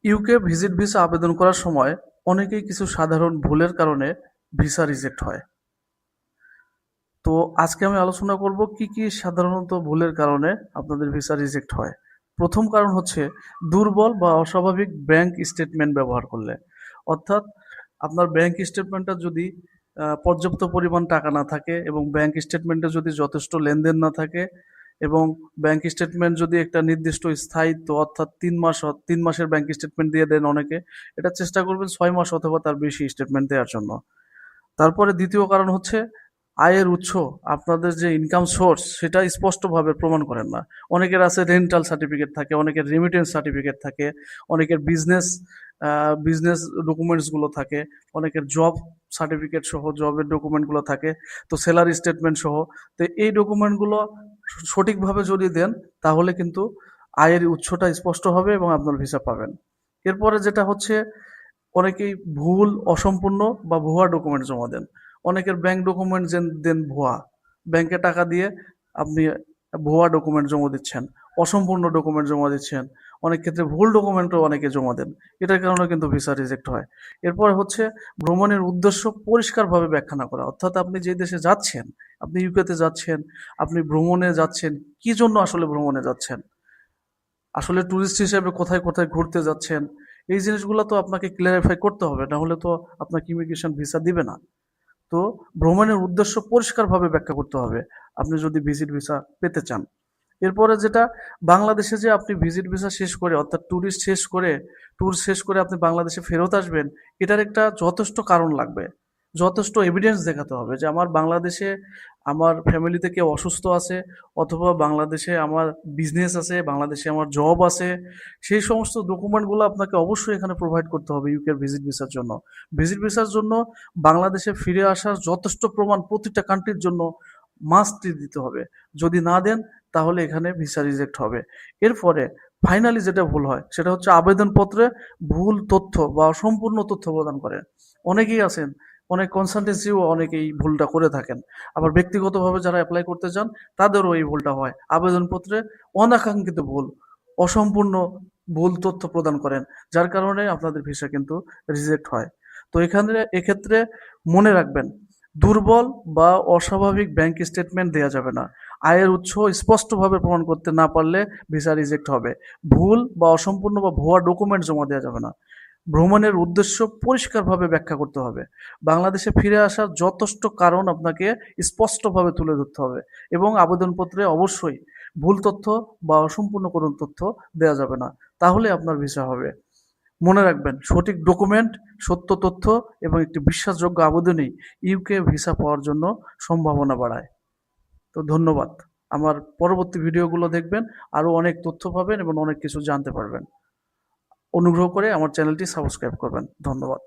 UK visit visa আবেদন করার সময় অনেকেই কিছু সাধারণ ভুলের কারণে ভিসা রিজেক্ট হয়। তো আজকে আমি আলোচনা করব কি কি সাধারণত ভুলের কারণে আপনাদের ভিসা রিজেক্ট হয়। প্রথম কারণ হচ্ছে দুর্বল বা অস্বাভাবিক ব্যাংক স্টেটমেন্ট ব্যবহার করলে। অর্থাৎ আপনার ব্যাংক স্টেটমেন্টটা যদি পর্যাপ্ত পরিমাণ টাকা না থাকে এবং ব্যাংক স্টেটমেন্টে যদি যথেষ্ট লেনদেন না থাকে এবং ব্যাংক স্টেটমেন্ট যদি একটা নির্দিষ্ট স্থায়িত্ব অর্থাৎ ৩ মাসের ব্যাংক স্টেটমেন্ট দিয়ে দেন অনেকে, এটা চেষ্টা করবেন ৬ মাস অথবা তার বেশি স্টেটমেন্ট দেওয়ার জন্য। তারপরে দ্বিতীয় কারণ হচ্ছে আয়ের উৎস, আপনাদের যে ইনকাম সোর্স সেটা স্পষ্টভাবে প্রমাণ করেন না। অনেকের আছে রেন্টাল সার্টিফিকেট থাকে, অনেকের রেমিটেন্স সার্টিফিকেট থাকে, অনেকের বিজনেস ডকুমেন্টসগুলো থাকে, অনেকের জব সার্টিফিকেট সহ জবের ডকুমেন্টগুলো থাকে, তো স্যালারি স্টেটমেন্ট সহ। তো এই ডকুমেন্টগুলো সঠিকভাবে যদি দেন তাহলে কিন্তু আয়ের উৎসটা স্পষ্ট হবে এবং আপনার ভিসা পাবেন। এরপরে যেটা হচ্ছে অনেকেই ভুল, অসম্পূর্ণ বা ভুয়া ডকুমেন্ট জমা দেন। অনেকের ব্যাংক ডকুমেন্ট দেন ভুয়া। ব্যাংকে টাকা দিয়ে আপনি ভুয়া ডকুমেন্ট জমা দিচ্ছেন, অসম্পূর্ণ ডকুমেন্ট জমা দিচ্ছেন। অনেক ক্ষেত্রে ভুল ডকুমেন্টও অনেকে জমা দেন। এটার কারণে কিন্তু ভিসা রিজেক্ট হয়। এরপরে হচ্ছে ভ্রমণের উদ্দেশ্য পরিষ্কারভাবে ব্যাখ্যা না করা। অর্থাৎ আপনি যে দেশে যাচ্ছেন, আপনি ইউকেতে যাচ্ছেন, আপনি ভ্রমণে যাচ্ছেন, কি জন্য আসলে ভ্রমণে যাচ্ছেন? আসলে ট্যুরিস্ট হিসেবে কোথায়, কোথায় ঘুরতে যাচ্ছেন? এই জিনিসগুলো তো আপনাকে ক্লারিফাই করতে হবে। না হলে তো আপনাকে ইমিগ্রেশন ভিসা দিবে না। তো ভ্রমণের উদ্দেশ্য পরিষ্কারভাবে ব্যাখ্যা করতে হবে, আপনি যদি ভিজিট ভিসা পেতে চান। এরপরে যেটা, বাংলাদেশে যে আপনি ভিজিট ভিসা শেষ করে অর্থাৎ ট্যুর শেষ করে আপনি বাংলাদেশে ফেরত আসবেন, এটার একটা যথেষ্ট কারণ লাগবে। যথেষ্ট এভিডেন্স দেখাতে হবে যে আমার বাংলাদেশে আমার ফ্যামিলিতে কেউ অসুস্থ আছে, অথবা বাংলাদেশে আমার বিজনেস আছে, বাংলাদেশে আমার জব আছে। সেই সমস্ত ডকুমেন্টগুলো আপনাকে অবশ্যই এখানে প্রোভাইড করতে হবে ইউকের ভিজিট ভিসার জন্য। ভিজিট ভিসার জন্য বাংলাদেশে ফিরে আসার যথেষ্ট প্রমাণ প্রতিটা কান্ট্রির জন্য মাস্টলি দিতে হবে। যদি না দেন তাহলে এখানে ভিসা রিজেক্ট হবে। এরপরে ফাইনালি যেটা ভুল হয় সেটা হচ্ছে আবেদনপত্রে ভুল তথ্য বা অসম্পূর্ণ তথ্য প্রদান করে। অনেকেই আছেন, অনেক কনসালটেন্সিও অনেকে এই ভুলটা করে থাকেন। আবার ব্যক্তিগতভাবে যারা এপ্লাই করতে চান তাদেরও এই ভুলটা হয়। আবেদনপত্রে অনাকাঙ্ক্ষিত ভুল, অসম্পূর্ণ ভুল তথ্য প্রদান করেন, যার কারণে আপনাদের ভিসা কিন্তু রিজেক্ট হয়। তো এক্ষেত্রে মনে রাখবেন, দুর্বল বা অস্বাভাবিক ব্যাংক স্টেটমেন্ট দেয়া যাবে না। আয়ের উৎস স্পষ্টভাবে প্রমাণ করতে না পারলে ভিসা রিজেক্ট হবে। ভুল বা অসম্পূর্ণ বা ভুয়া ডকুমেন্ট জমা দেওয়া যাবে না। ভ্রমণের উদ্দেশ্য পরিষ্কারভাবে ব্যাখ্যা করতে হবে। বাংলাদেশে ফিরে আসার যথেষ্ট কারণ আপনাকে স্পষ্টভাবে তুলে ধরতে হবে এবং আবেদনপত্রে অবশ্যই ভুল তথ্য বা অসম্পূর্ণ কোনো তথ্য দেয়া যাবে না। তাহলে আপনার ভিসা হবে। মনে রাখবেন, সঠিক ডকুমেন্ট, সত্য তথ্য এবং একটি বিশ্বাসযোগ্য আবেদনই ইউকে ভিসা পাওয়ার জন্য সম্ভাবনা বাড়ায়। তো ধন্যবাদ। আমার পরবর্তী ভিডিওগুলো দেখবেন, আরো অনেক তথ্য পাবেন এবং অনেক কিছু জানতে পারবেন। অনুগ্রহ করে আমার চ্যানেলটি সাবস্ক্রাইব করবেন। ধন্যবাদ।